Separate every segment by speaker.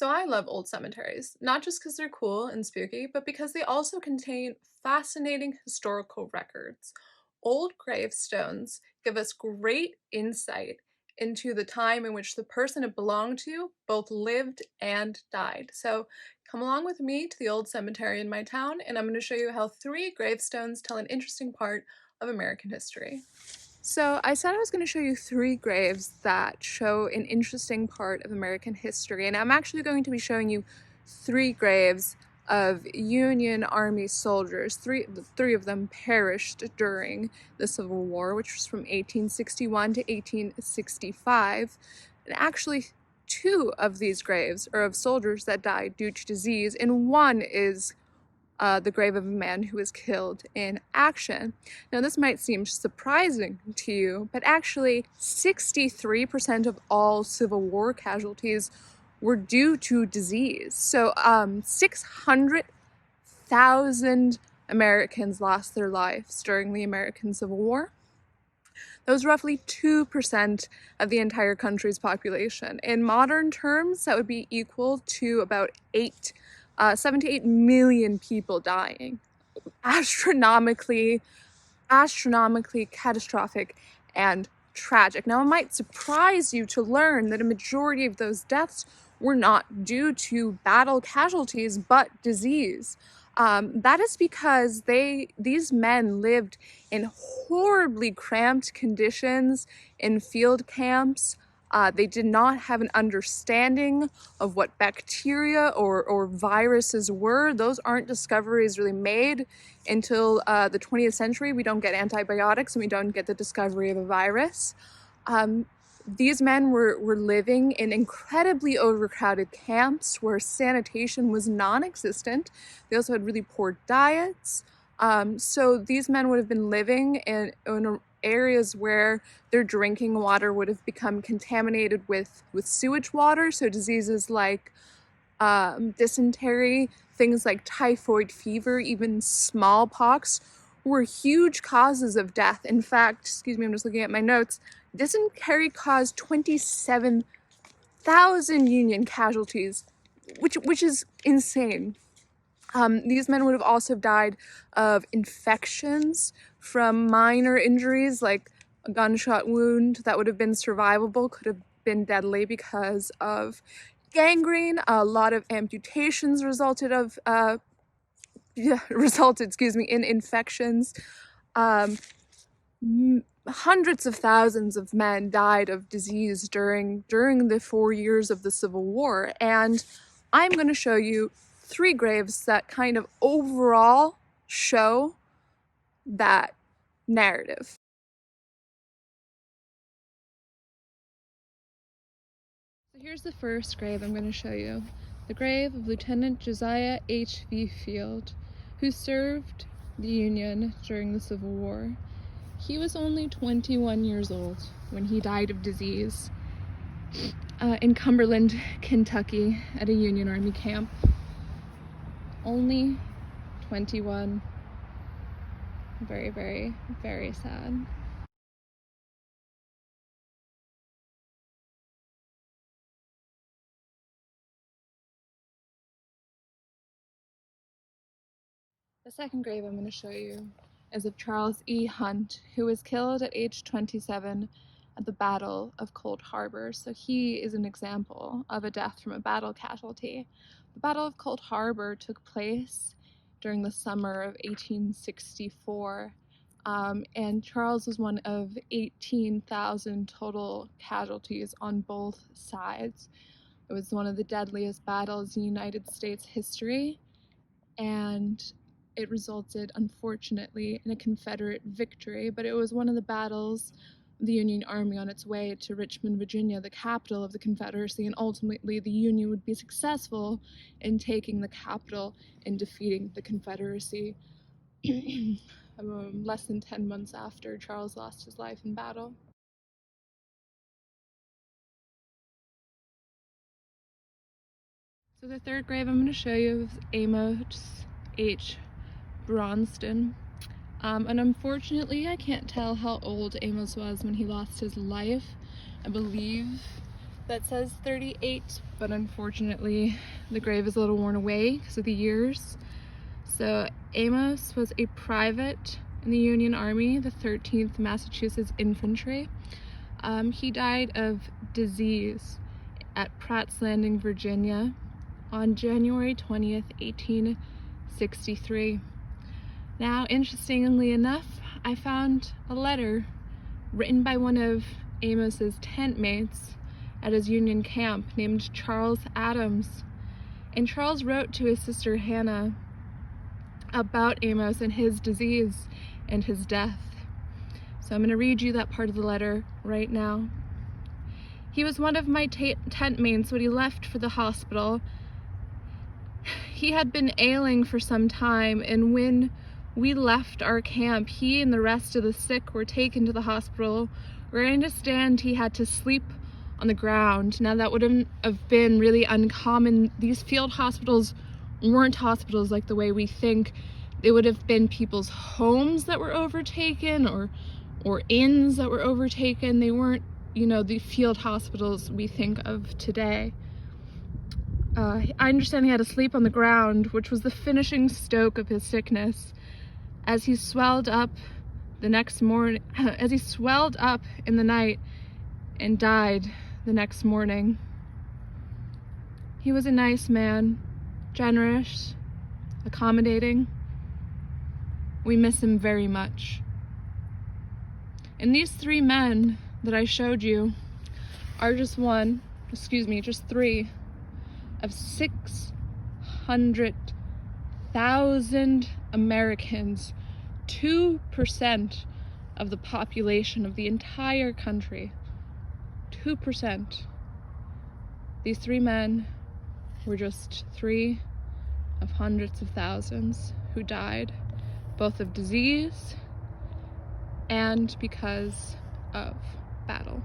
Speaker 1: So I love old cemeteries, not just because they're cool and spooky, but because they also contain fascinating historical records. Old gravestones give us great insight into the time in which the person it belonged to both lived and died. So come along with me to the old cemetery in my town, and I'm going to show you how three gravestones tell an interesting part of American history. So I said I was going to show you three graves that show an interesting part of American history, and I'm actually going to be showing you three graves of Union Army soldiers. Three of them perished during the Civil War, which was from 1861 to 1865. And actually, two of these graves are of soldiers that died due to disease, and one is the grave of a man who was killed in action. Now, this might seem surprising to you, but actually 63% of all Civil War casualties were due to disease. So 600,000 Americans lost their lives during the American Civil War. That was roughly 2% of the entire country's population. In modern terms, that would be equal to about 7 to 8 million people dying. Astronomically catastrophic and tragic. Now, it might surprise you to learn that a majority of those deaths were not due to battle casualties, but disease. That is because these men lived in horribly cramped conditions in field camps. They did not have an understanding of what bacteria or viruses were. Those aren't discoveries really made until the 20th century. We don't get antibiotics and we don't get the discovery of a virus. These men were living in incredibly overcrowded camps where sanitation was non-existent. They also had really poor diets. So these men would have been living in areas where their drinking water would have become contaminated with sewage water. So diseases like dysentery, things like typhoid fever, even smallpox were huge causes of death. In fact, excuse me, I'm just looking at my notes, dysentery caused 27,000 Union casualties, which is insane. These men would have also died of infections from minor injuries, like a gunshot wound that would have been survivable, could have been deadly because of gangrene. A lot of amputations resulted, in infections. Hundreds of thousands of men died of disease during the 4 years of the Civil War, and I'm going to show you three graves that kind of overall show that narrative. So here's the first grave I'm going to show you. The grave of Lieutenant Josiah H.V. Field, who served the Union during the Civil War. He was only 21 years old when he died of disease in Cumberland, Kentucky, at a Union Army camp. Only 21. Very, very, very sad. The second grave I'm going to show you is of Charles E. Hunt, who was killed at age 27 at the Battle of Cold Harbor. So he is an example of a death from a battle casualty. The Battle of Cold Harbor took place during the summer of 1864, and Charles was one of 18,000 total casualties on both sides. It was one of the deadliest battles in United States history, and it resulted, unfortunately, in a Confederate victory, but it was one of the battles of the Union Army on its way to Richmond, Virginia, the capital of the Confederacy, and ultimately the Union would be successful in taking the capital and defeating the Confederacy less than 10 months after Charles lost his life in battle. So the third grave I'm going to show you is Amos H. Bronston. And unfortunately, I can't tell how old Amos was when he lost his life. I believe that says 38, but unfortunately the grave is a little worn away because of the years. So Amos was a private in the Union Army, the 13th Massachusetts Infantry. He died of disease at Pratt's Landing, Virginia on January 20th, 1863. Now, interestingly enough, I found a letter written by one of Amos's tent mates at his Union camp named Charles Adams. And Charles wrote to his sister Hannah about Amos and his disease and his death. So I'm going to read you that part of the letter right now. He was one of my tent mates when he left for the hospital. He had been ailing for some time, and when we left our camp, he and the rest of the sick were taken to the hospital, where I understand he had to sleep on the ground. Now, that wouldn't have been really uncommon. These field hospitals weren't hospitals like the way we think. They would have been people's homes that were overtaken, or inns that were overtaken. They weren't, the field hospitals we think of today. I understand he had to sleep on the ground, which was the finishing stroke of his sickness. As he swelled up in the night and died the next morning. He was a nice man, generous, accommodating. We miss him very much. And these three men that I showed you are just three of 600,000 Americans, 2% of the population of the entire country. 2%. These three men were just three of hundreds of thousands who died, both of disease and because of battle.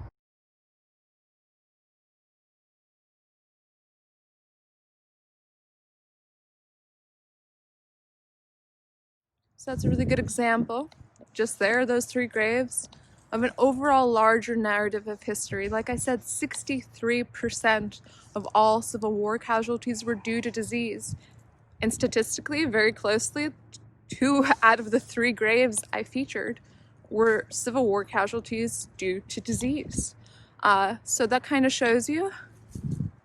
Speaker 1: So that's a really good example, just there, those three graves, of an overall larger narrative of history. Like I said, 63% of all Civil War casualties were due to disease. And statistically, very closely, 2 out of the 3 graves I featured were Civil War casualties due to disease. So that kind of shows you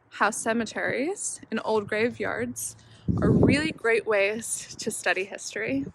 Speaker 1: how cemeteries and old graveyards are really great ways to study history.